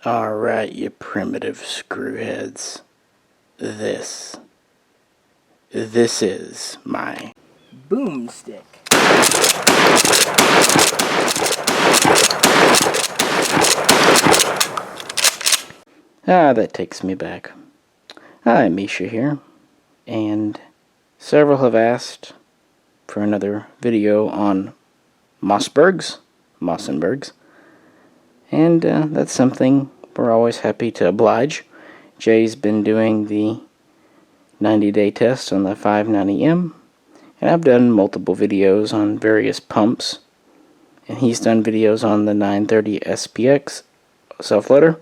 Alright, you primitive screwheads. This is my boomstick. That takes me back. Hi, Misha here, and several have asked for another video on Mossbergs, and that's something we're always happy to oblige. Jay's been doing the 90-day test on the 590M, and I've done multiple videos on various pumps, and he's done videos on the 930 SPX self-loader.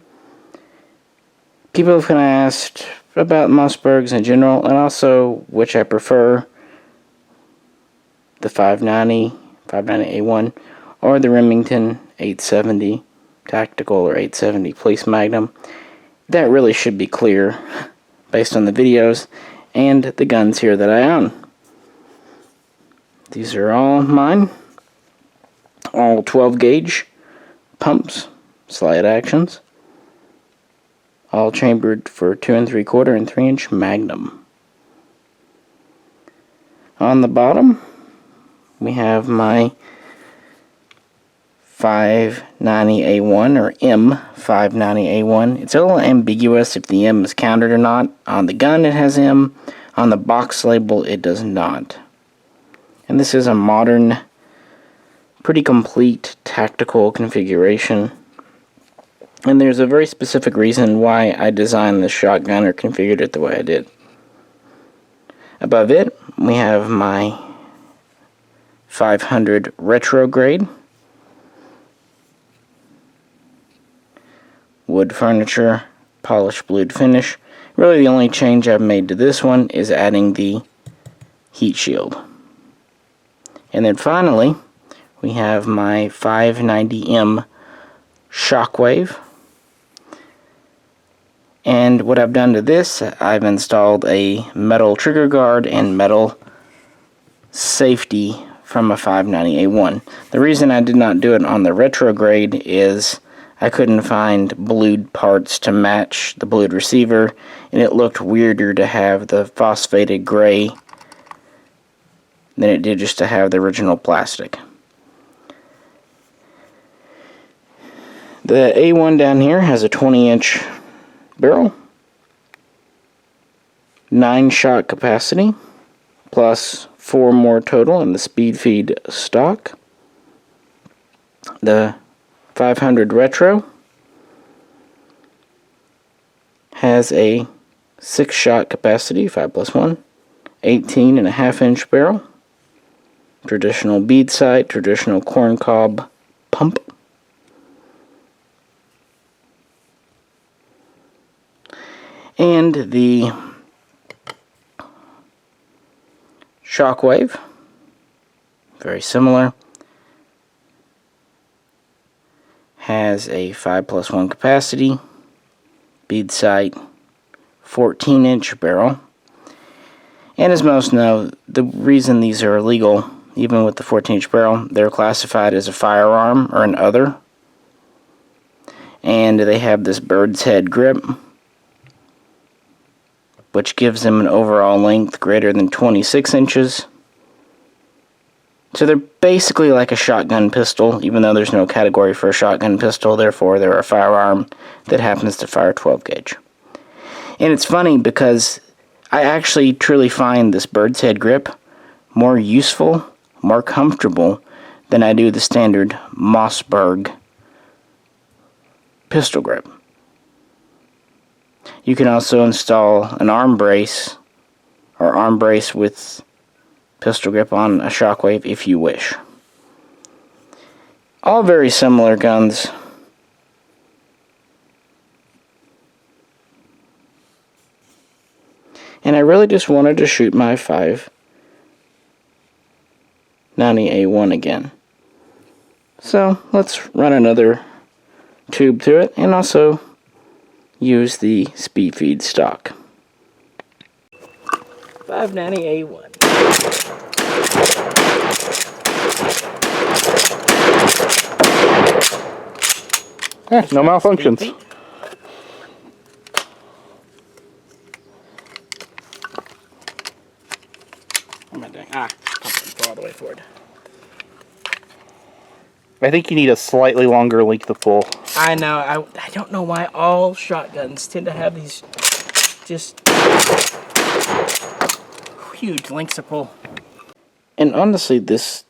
People have kind of asked about Mossbergs in general, and also which I prefer, the 590A1, or the Remington 870 Tactical or 870 Police Magnum. That really should be clear based on the videos and the guns here that I own. These are all mine, all 12 gauge pumps, slide actions, all chambered for 2 3/4 and 3-inch Magnum. On the bottom we have my 590A1 or M590A1. It's a little ambiguous if the M is counted or not. On the gun it has M, on the box label it does not. And this is a modern, pretty complete tactical configuration. And there's a very specific reason why I designed this shotgun or configured it the way I did. Above it we have my 500 Retrograde. Wood furniture, polished blued finish. Really the only change I've made to this one is adding the heat shield. And then finally we have my 590M Shockwave. And what I've done to this, I've installed a metal trigger guard and metal safety from a 590A1. The reason I did not do it on the Retrograde is I couldn't find blued parts to match the blued receiver, and it looked weirder to have the phosphated gray than it did just to have the original plastic. The A1 down here has a 20-inch barrel, 9-shot capacity, plus 4 more total in the speed feed stock. The 500 Retro has a 6-shot capacity, 5+1, 18.5-inch barrel, traditional bead sight, traditional corncob pump. And the Shockwave, very similar, has a 5+1 capacity, bead sight, 14-inch barrel. And as most know, the reason these are illegal, even with the 14-inch barrel, they're classified as a firearm or an other. And they have this bird's head grip, which gives them an overall length greater than 26 inches. So they're basically like a shotgun pistol, even though there's no category for a shotgun pistol, therefore they're a firearm that happens to fire 12 gauge. And it's funny because I actually truly find this bird's head grip more useful, more comfortable than I do the standard Mossberg pistol grip. You can also install an arm brace or arm brace with pistol grip on a Shockwave if you wish. All very similar guns. And I really just wanted to shoot my 590A1 again. So let's run another tube through it and also use the speed feed stock. 590A1. No malfunctions. I think you need a slightly longer length of pull. I know. I don't know why all shotguns tend to have these just huge lengths of pull. And honestly, this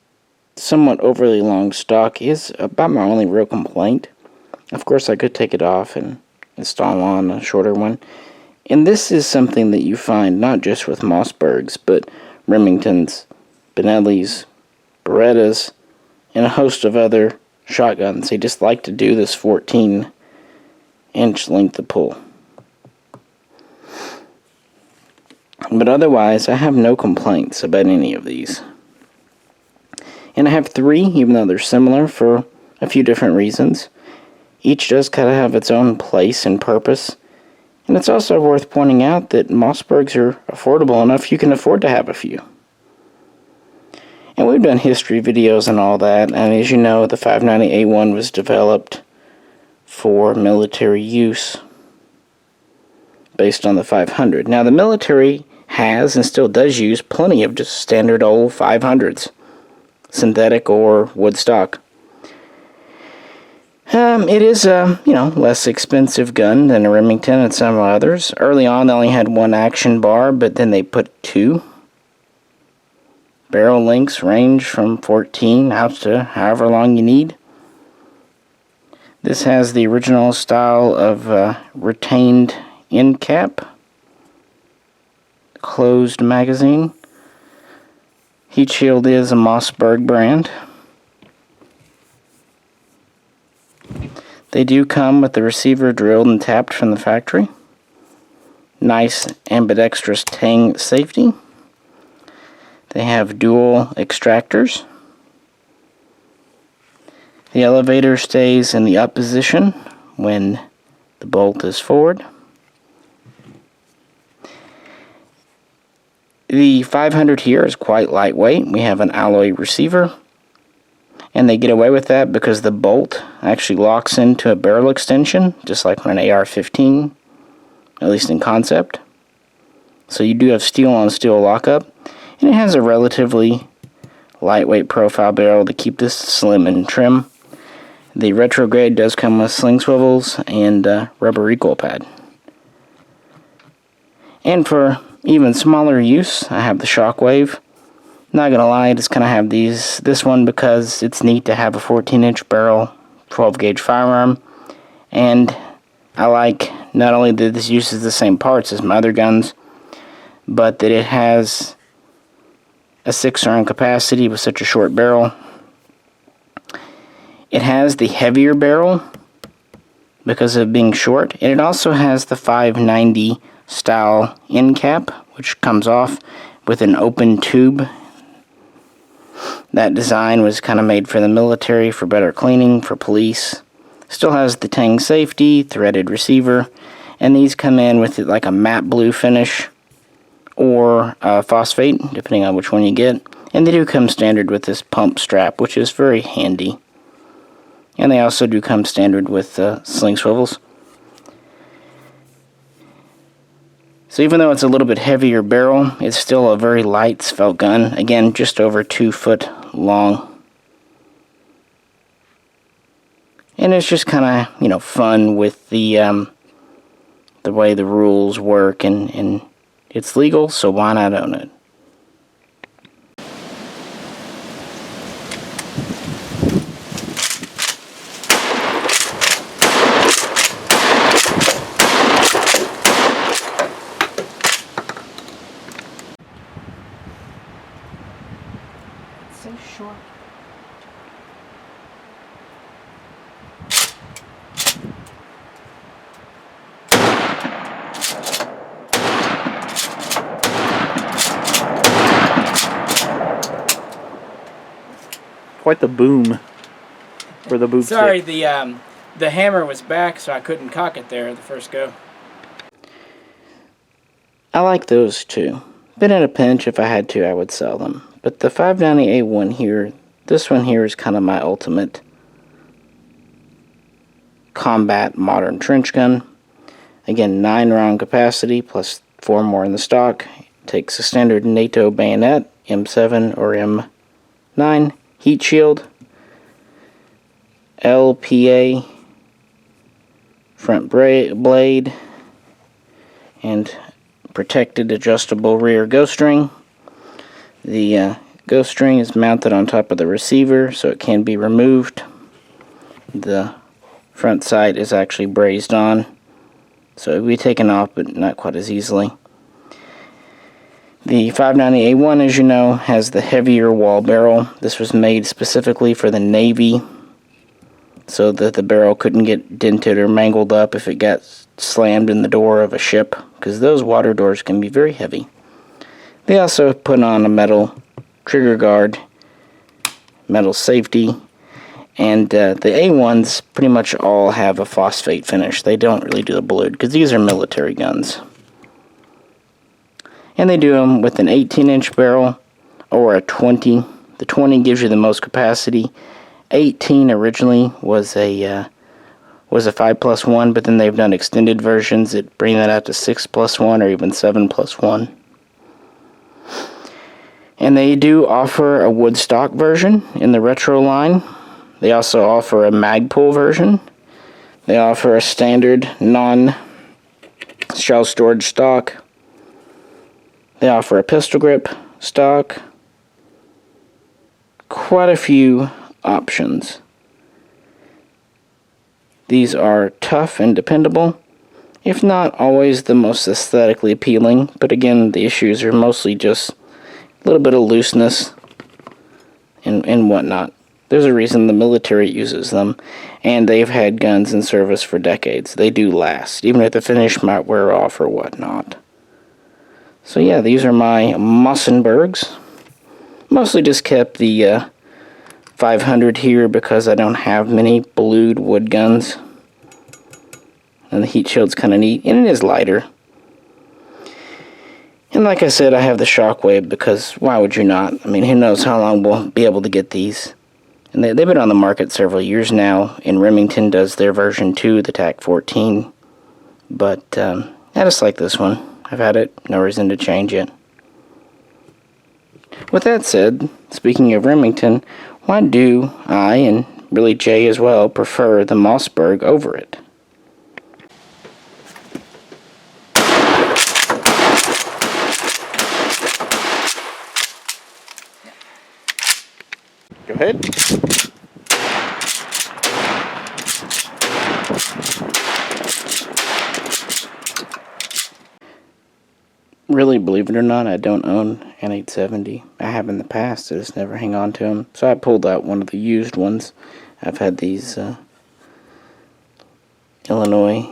somewhat overly long stock is about my only real complaint. Of course, I could take it off and install on a shorter one. And this is something that you find not just with Mossbergs, but Remingtons, Benellis, Berettas, and a host of other shotguns. They just like to do this 14-inch length of pull. But otherwise, I have no complaints about any of these. And I have 3, even though they're similar, for a few different reasons. Each does kind of have its own place and purpose. And it's also worth pointing out that Mossbergs are affordable enough you can afford to have a few. And we've done history videos and all that, and as you know, the 590A1 was developed for military use based on the 500. Now, the military has and still does use plenty of just standard old 500s, synthetic or wood stock. It is a, less expensive gun than a Remington and some others. Early on, they only had 1 action bar, but then they put 2. Barrel lengths range from 14 out to however long you need. This has the original style of retained end cap, closed magazine. Heat shield is a Mossberg brand. They do come with the receiver drilled and tapped from the factory. Nice ambidextrous tang safety. They have dual extractors. The elevator stays in the up position when the bolt is forward. The 500 here is quite lightweight. We have an alloy receiver. And they get away with that because the bolt actually locks into a barrel extension, just like on an AR-15, at least in concept. So you do have steel-on-steel lockup. And it has a relatively lightweight profile barrel to keep this slim and trim. The Retrograde does come with sling swivels and rubber recoil pad. And for even smaller use, I have the Shockwave. Not gonna lie, I just kind of have this one because it's neat to have a 14-inch barrel, 12-gauge firearm. And I like not only that this uses the same parts as my other guns, but that it has a 6-round capacity with such a short barrel. It has the heavier barrel because of being short, and it also has the 590 style end cap, which comes off with an open tube. That design was kind of made for the military for better cleaning, for police. Still has the tang safety, threaded receiver, and these come in with like a matte blue finish or phosphate, depending on which one you get. And they do come standard with this pump strap, which is very handy. And they also do come standard with sling swivels. So even though it's a little bit heavier barrel, it's still a very light svelte gun. Again, just over 2 foot long. And it's just kind of, fun with the way the rules work, and it's legal, so why not own it? It's so short. Quite the boom for the boom. Sorry, stick. the hammer was back, so I couldn't cock it there the first go. I like those too. But in a pinch, if I had to, I would sell them. But the 590A1 here, this one here is kind of my ultimate combat modern trench gun. Again, 9-round capacity plus 4 more in the stock. Takes a standard NATO bayonet, M7 or M9. Heat shield. LPA front blade, and protected adjustable rear ghost ring. The ghost ring is mounted on top of the receiver so it can be removed. The front sight is actually brazed on, so it will be taken off, but not quite as easily. The 590A1, as you know, has the heavier wall barrel. This was made specifically for the Navy so that the barrel couldn't get dented or mangled up if it got slammed in the door of a ship, because those water doors can be very heavy. They also put on a metal trigger guard, metal safety, and the A1s pretty much all have a phosphate finish. They don't really do the blued, because these are military guns. And they do them with an 18-inch barrel or a 20. The 20 gives you the most capacity. 18 originally was a 5+1, but then they've done extended versions that bring that out to 6+1 or even 7+1. And they do offer a wood stock version in the retro line. They also offer a Magpul version. They offer a standard non-shell storage stock. They offer a pistol grip stock. Quite a few options. These are tough and dependable, if not always the most aesthetically appealing, but again, the issues are mostly just a little bit of looseness and whatnot. There's a reason the military uses them, and they've had guns in service for decades. They do last, even if the finish might wear off or whatnot. So yeah, these are my Mossbergs. Mostly just kept the 500 here because I don't have many blued wood guns. And the heat shield's kind of neat, and it is lighter. And like I said, I have the Shockwave because why would you not? I mean, who knows how long we'll be able to get these. And they've been on the market several years now, and Remington does their version 2, the TAC 14. But I just like this one. I've had it, no reason to change it. With that said, speaking of Remington, why do I, and really Jay as well, prefer the Mossberg over it? Go ahead. Really, believe it or not, I don't own an 870. I have in the past, I just never hang on to them. So I pulled out one of the used ones. I've had these Illinois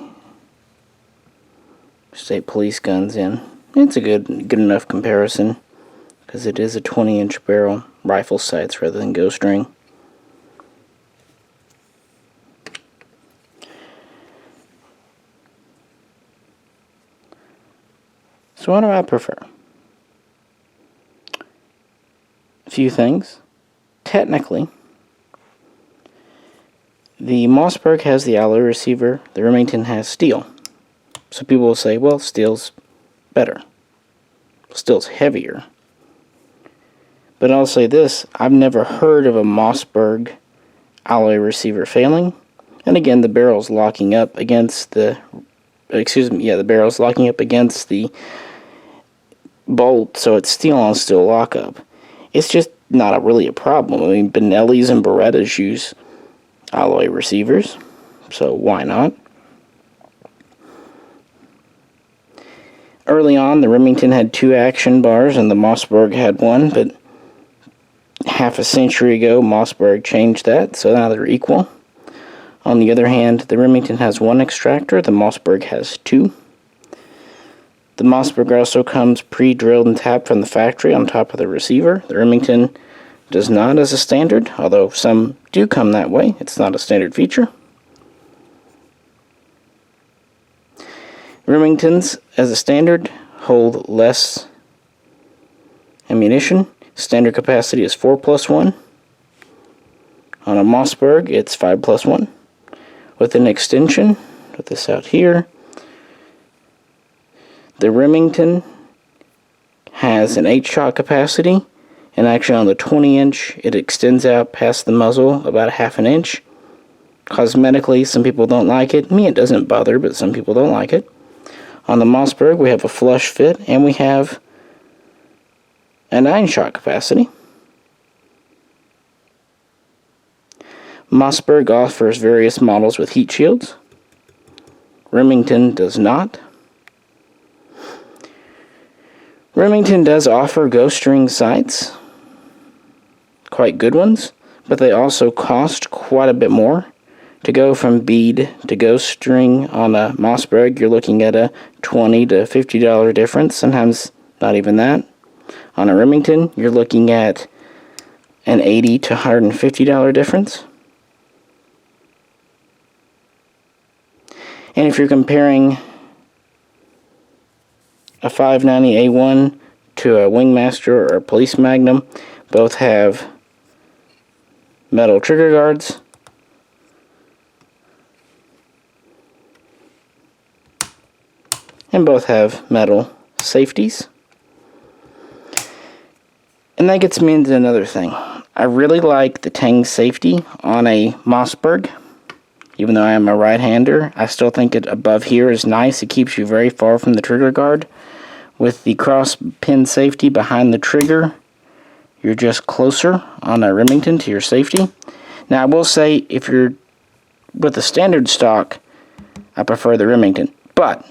State Police guns in. It's a good enough comparison, because it is a 20-inch barrel, rifle sights rather than ghost ring. So what do I prefer? A few things. Technically, the Mossberg has the alloy receiver, the Remington has steel. So people will say, well, steel's better. Steel's heavier. But I'll say this, I've never heard of a Mossberg alloy receiver failing. And again, the barrel's locking up against the barrel's locking up against the bolt, so it's steel on steel lockup. It's just not really a problem. I mean, Benelli's and Berettas use alloy receivers, so why not? Early on, the Remington had 2 action bars and the Mossberg had 1, but half a century ago, Mossberg changed that, so now they're equal. On the other hand, the Remington has 1 extractor, the Mossberg has 2. The Mossberg also comes pre-drilled and tapped from the factory on top of the receiver. The Remington does not as a standard, although some do come that way. It's not a standard feature. Remingtons, as a standard, hold less ammunition. Standard capacity is 4+1. On a Mossberg, it's 5+1. With an extension, put this out here, the Remington has an 8-shot capacity, and actually on the 20-inch, it extends out past the muzzle about 1/2 inch. Cosmetically, some people don't like it. Me, it doesn't bother, but some people don't like it. On the Mossberg, we have a flush fit, and we have a 9-shot capacity. Mossberg offers various models with heat shields. Remington does not. Remington does offer ghost string sights, quite good ones, but they also cost quite a bit more. To go from bead to ghost string on a Mossberg, you're looking at a $20 to $50 difference, sometimes not even that. On a Remington, you're looking at an $80 to $150 difference. And if you're comparing a 590A1 to a Wingmaster or a Police Magnum, both have metal trigger guards. And both have metal safeties. And that gets me into another thing. I really like the Tang safety on a Mossberg. Even though I am a right-hander, I still think it above here is nice. It keeps you very far from the trigger guard. With the cross pin safety behind the trigger, you're just closer on a Remington to your safety. Now I will say, if you're with the standard stock, I prefer the Remington. But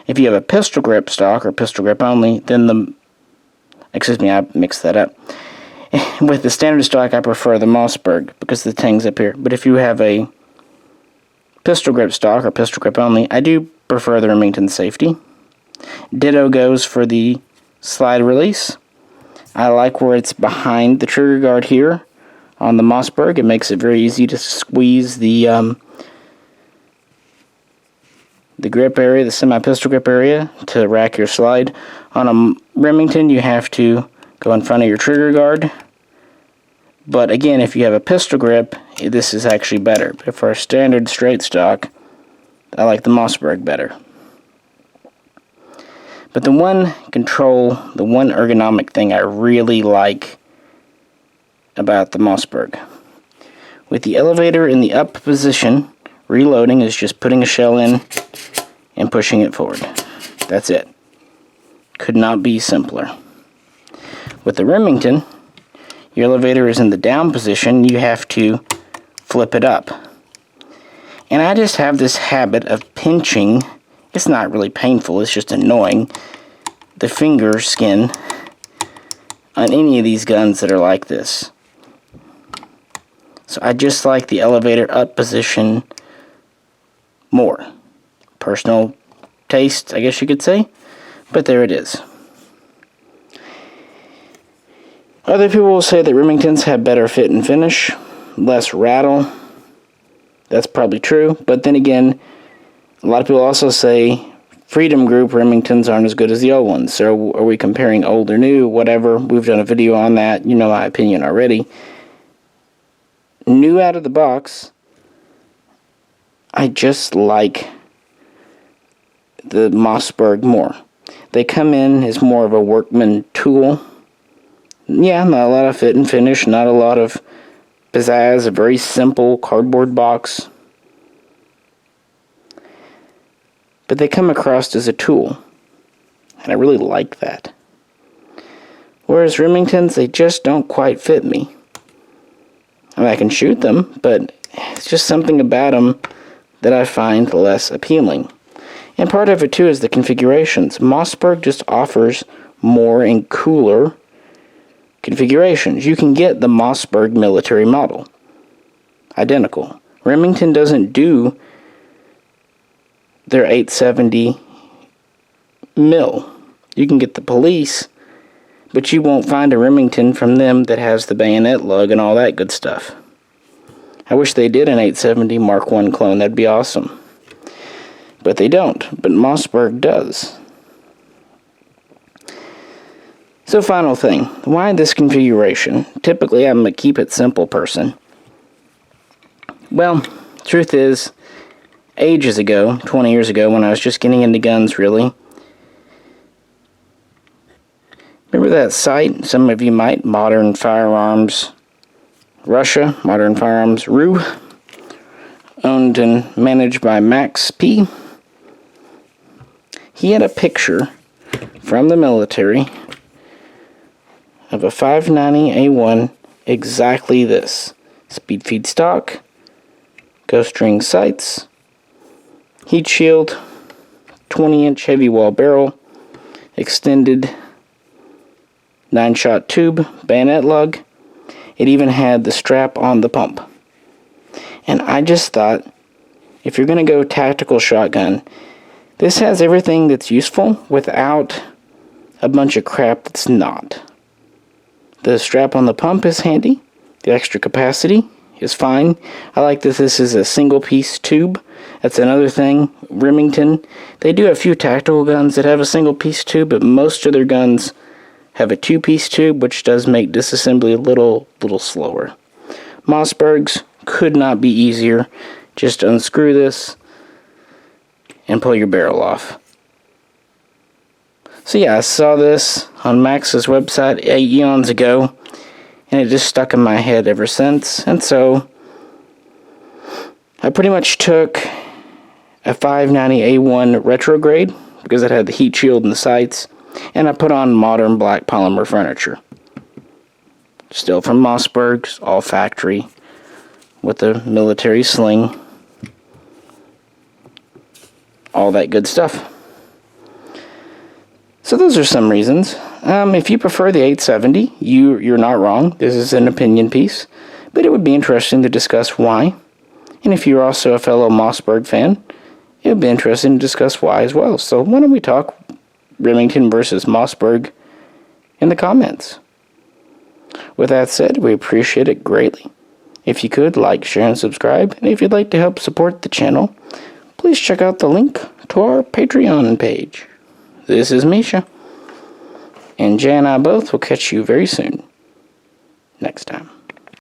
if you have a pistol grip stock or pistol grip only, then I mixed that up. With the standard stock, I prefer the Mossberg because the Tang's up here. But if you have a pistol grip stock or pistol grip only, I do prefer the Remington safety. Ditto goes for the slide release. I like where it's behind the trigger guard here on the Mossberg. It makes it very easy to squeeze the grip area, the semi-pistol grip area, to rack your slide. On a Remington, you have to go in front of your trigger guard. But again, if you have a pistol grip, this is actually better. But for a standard straight stock, I like the Mossberg better. But the one ergonomic thing I really like about the Mossberg, with the elevator in the up position, reloading is just putting a shell in and pushing it forward. That's it. Could not be simpler. With the Remington, your elevator is in the down position. You have to flip it up. And I just have this habit of pinching. It's not really painful, it's just annoying. The finger skin on any of these guns that are like this. So I just like the elevator up position more. Personal taste, I guess you could say. But there it is. Other people will say that Remingtons have better fit and finish, less rattle. That's probably true. But then again, a lot of people also say Freedom Group Remingtons aren't as good as the old ones. So are we comparing old or new? Whatever. We've done a video on that. You know my opinion already. New out of the box, I just like the Mossberg more. They come in as more of a workman tool. Yeah, not a lot of fit and finish, not a lot of pizzazz, a very simple cardboard box. But they come across as a tool, and I really like that. Whereas Remingtons, they just don't quite fit me. I mean, I can shoot them, but it's just something about them that I find less appealing. And part of it, too, is the configurations. Mossberg just offers more and cooler configurations. You can get the Mossberg military model. Identical. Remington doesn't do their 870 mil. You can get the police, but you won't find a Remington from them that has the bayonet lug and all that good stuff. I wish they did an 870 Mark I clone. That'd be awesome. But they don't. But Mossberg does. So final thing, why this configuration? Typically I'm a keep it simple person. Well, truth is, ages ago, 20 years ago, when I was just getting into guns really, remember that site, some of you might, Modern Firearms Russia, Modern Firearms RU? owned and managed by Max P. He had a picture from the military of a 590A1, exactly this. Speed feed stock, ghost ring sights, heat shield, 20-inch heavy wall barrel, extended 9-shot tube, bayonet lug. It even had the strap on the pump. And I just thought, if you're going to go tactical shotgun, this has everything that's useful without a bunch of crap that's not. The strap on the pump is handy. The extra capacity is fine. I like that this is a single piece tube. That's another thing. Remington, they do a few tactical guns that have a single piece tube, but most of their guns have a 2-piece tube, which does make disassembly a little slower. Mossbergs could not be easier. Just unscrew this and pull your barrel off. So yeah, I saw this on Max's website 8 eons ago, and it just stuck in my head ever since. And so I pretty much took a 590A1 Retrograde, because it had the heat shield and the sights, and I put on modern black polymer furniture. Still from Mossbergs, all factory, with the military sling. All that good stuff. So those are some reasons. If you prefer the 870, you're not wrong. This is an opinion piece, but it would be interesting to discuss why. And if you're also a fellow Mossberg fan, it would be interesting to discuss why as well. So why don't we talk Remington versus Mossberg in the comments? With that said, we appreciate it greatly. If you could, like, share, and subscribe. And if you'd like to help support the channel, please check out the link to our Patreon page. This is Misha, and Jay and I both will catch you very soon. Next time.